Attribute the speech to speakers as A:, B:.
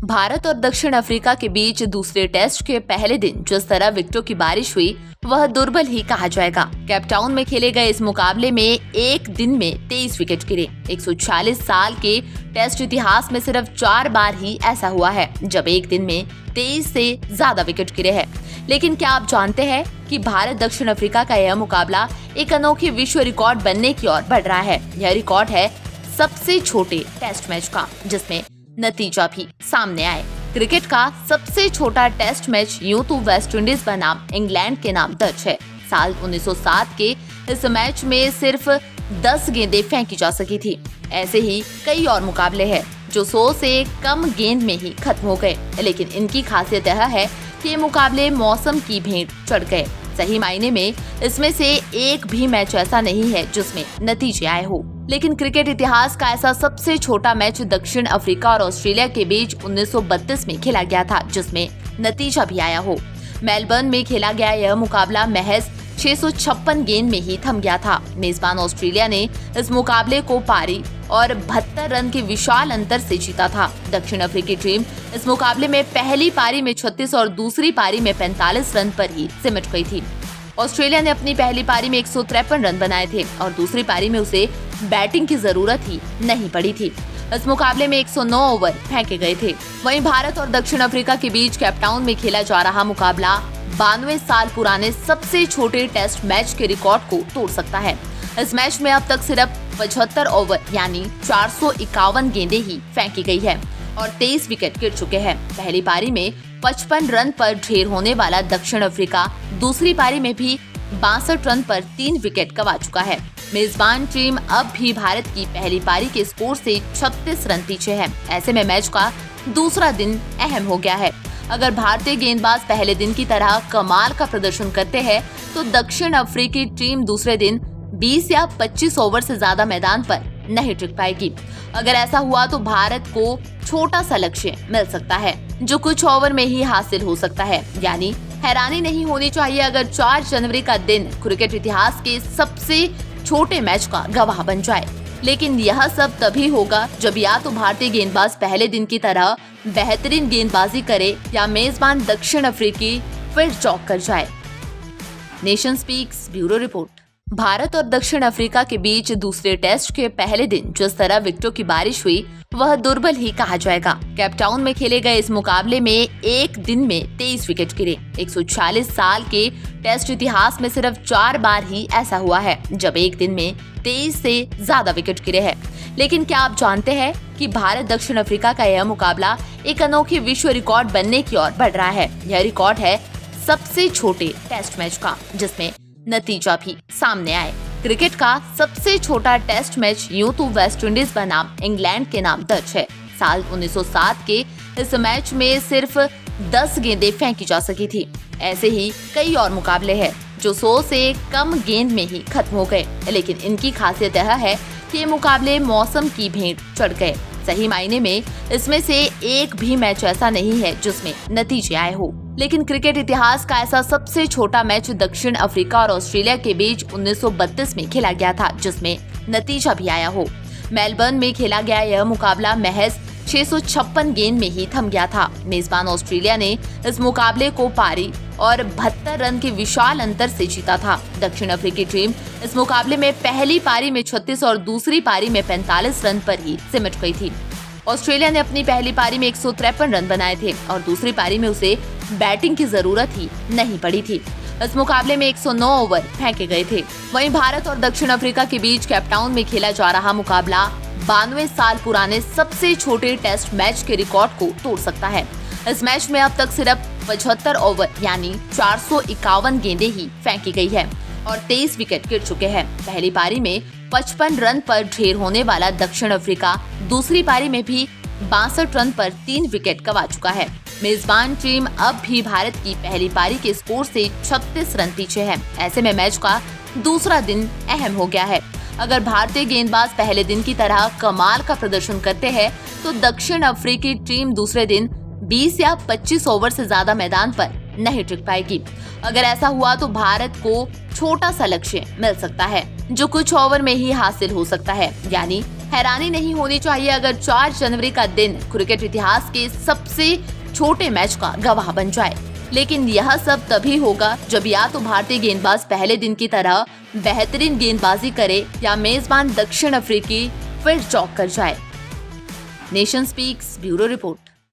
A: भारत और दक्षिण अफ्रीका के बीच दूसरे टेस्ट के पहले दिन जिस तरह विकेटों की बारिश हुई वह दुर्बल ही कहा जाएगा। केपटाउन में खेले गए इस मुकाबले में एक दिन में 23 विकेट गिरे। 146 साल के टेस्ट इतिहास में सिर्फ 4 बार ही ऐसा हुआ है जब एक दिन में 23 से ज्यादा विकेट गिरे हैं। लेकिन क्या आप जानते हैं कि भारत दक्षिण अफ्रीका का यह मुकाबला एक अनोखी विश्व रिकॉर्ड बनने की ओर बढ़ रहा है। यह रिकॉर्ड है सबसे छोटे टेस्ट मैच का जिसमें नतीजा भी सामने आए। क्रिकेट का सबसे छोटा टेस्ट मैच यूं तो वेस्ट इंडीज बनाम इंग्लैंड के नाम दर्ज है। साल 1907 के इस मैच में सिर्फ 10 गेंदें फेंकी जा सकी थी। ऐसे ही कई और मुकाबले हैं जो 100 से कम गेंद में ही खत्म हो गए, लेकिन इनकी खासियत यह है कि ये मुकाबले मौसम की भेंट चढ़ गए। सही मायने में इसमें से एक भी मैच ऐसा नहीं है जिसमें नतीजे आए हो। लेकिन क्रिकेट इतिहास का ऐसा सबसे छोटा मैच दक्षिण अफ्रीका और ऑस्ट्रेलिया के बीच 1932 में खेला गया था जिसमें नतीजा भी आया हो। मेलबर्न में खेला गया यह मुकाबला महज 656 गेंद में ही थम गया था। मेजबान ऑस्ट्रेलिया ने इस मुकाबले को पारी और 72 रन के विशाल अंतर से जीता था। दक्षिण अफ्रीकी टीम इस मुकाबले में पहली पारी में 36 और दूसरी पारी में 45 रन पर ही सिमट गई थी। ऑस्ट्रेलिया ने अपनी पहली पारी में 153 रन बनाए थे और दूसरी पारी में उसे बैटिंग की जरूरत ही नहीं पड़ी थी। इस मुकाबले में 109 ओवर फेंके गए थे। वहीं भारत और दक्षिण अफ्रीका के बीच केपटाउन में खेला जा रहा मुकाबला 92 साल पुराने सबसे छोटे टेस्ट मैच के रिकॉर्ड को तोड़ सकता है। इस मैच में अब तक सिर्फ 75 ओवर यानी 451 गेंदें ही फेंकी गई है और 23 विकेट गिर चुके हैं। पहली पारी में 55 रन पर ढेर होने वाला दक्षिण अफ्रीका दूसरी पारी में भी 62 रन पर 3 विकेट गंवा चुका है। मेजबान टीम अब भी भारत की पहली पारी के स्कोर से 36 रन पीछे है। ऐसे में मैच का दूसरा दिन अहम हो गया है। अगर भारतीय गेंदबाज पहले दिन की तरह कमाल का प्रदर्शन करते हैं तो दक्षिण अफ्रीकी टीम दूसरे दिन 20 या 25 ओवर से ज्यादा मैदान पर नहीं टिक पाएगी। अगर ऐसा हुआ तो भारत को छोटा सा लक्ष्य मिल सकता है जो कुछ ओवर में ही हासिल हो सकता है। यानी हैरानी नहीं होनी चाहिए अगर 4 जनवरी का दिन क्रिकेट इतिहास के सबसे छोटे मैच का गवाह बन जाए। लेकिन यह सब तभी होगा जब या तो भारतीय गेंदबाज पहले दिन की तरह बेहतरीन गेंदबाजी करे या मेजबान दक्षिण अफ्रीकी फिर चौक कर जाए। Nation speaks bureau report. Bharat और दक्षिण अफ्रीका के बीच दूसरे टेस्ट के पहले दिन जिस तरह विकेटों की बारिश हुई वह दुर्बल ही कहा जाएगा। केपटाउन में खेले गए इस मुकाबले में एक दिन में 23 विकेट गिरे। 146 साल के टेस्ट इतिहास में सिर्फ 4 बार ही ऐसा हुआ है जब एक दिन में 23 से ज्यादा विकेट गिरे हैं। लेकिन क्या आप जानते हैं कि भारत दक्षिण अफ्रीका का यह मुकाबला एक अनोखी विश्व रिकॉर्ड बनने की ओर बढ़ रहा है। यह रिकॉर्ड है सबसे छोटे टेस्ट मैच का जिसमें नतीजा भी सामने आए। क्रिकेट का सबसे छोटा टेस्ट मैच यूं तो वेस्ट इंडीज बनाम इंग्लैंड के नाम दर्ज है। साल 1907 के इस मैच में सिर्फ 10 गेंदें फेंकी जा सकी थी। ऐसे ही कई और मुकाबले हैं जो 100 से कम गेंद में ही खत्म हो गए, लेकिन इनकी खासियत यह है कि ये मुकाबले मौसम की भेंट चढ़ गए। सही मायने में इसमें से एक भी मैच ऐसा नहीं है जिसमें नतीजे आए हो। लेकिन क्रिकेट इतिहास का ऐसा सबसे छोटा मैच दक्षिण अफ्रीका और ऑस्ट्रेलिया के बीच 1932 में खेला गया था जिसमें नतीजा भी आया हो। मेलबर्न में खेला गया यह मुकाबला महज 656 गेंद में ही थम गया था। मेजबान ऑस्ट्रेलिया ने इस मुकाबले को पारी और 72 रन के विशाल अंतर से जीता था। दक्षिण अफ्रीकी टीम इस मुकाबले में पहली पारी में 36 और दूसरी पारी में 45 रन पर ही सिमट गई थी। ऑस्ट्रेलिया ने अपनी पहली पारी में 153 रन बनाए थे और दूसरी पारी में उसे बैटिंग की जरूरत ही नहीं पड़ी थी। इस मुकाबले में 109 ओवर फेंके गए थे। वहीं भारत और दक्षिण अफ्रीका के बीच केपटाउन में खेला जा रहा मुकाबला 92 साल पुराने सबसे छोटे टेस्ट मैच के रिकॉर्ड को तोड़ सकता है। इस मैच में अब तक सिर्फ 75 ओवर यानी 451 गेंदें ही फेंकी गई है और 23 विकेट गिर चुके हैं। पहली पारी में 55 रन पर ढेर होने वाला दक्षिण अफ्रीका दूसरी पारी में भी 62 रन पर 3 विकेट गंवा चुका है। मेजबान टीम अब भी भारत की पहली पारी के स्कोर से 36 रन पीछे है। ऐसे में मैच का दूसरा दिन अहम हो गया है। अगर भारतीय गेंदबाज पहले दिन की तरह कमाल का प्रदर्शन करते हैं तो दक्षिण अफ्रीकी टीम दूसरे दिन 20 या 25 ओवर से ज्यादा मैदान पर नहीं टिक पाएगी। अगर ऐसा हुआ तो भारत को छोटा सा लक्ष्य मिल सकता है जो कुछ ओवर में ही हासिल हो सकता है। यानी हैरानी नहीं होनी चाहिए अगर 4 जनवरी का दिन क्रिकेट इतिहास के सबसे छोटे मैच का गवाह बन जाए, लेकिन यह सब तभी होगा जब या तो भारतीय गेंदबाज पहले दिन की तरह बेहतरीन गेंदबाजी करे या मेजबान दक्षिण अफ्रीकी फिर चौक कर जाए। Nation speaks bureau report.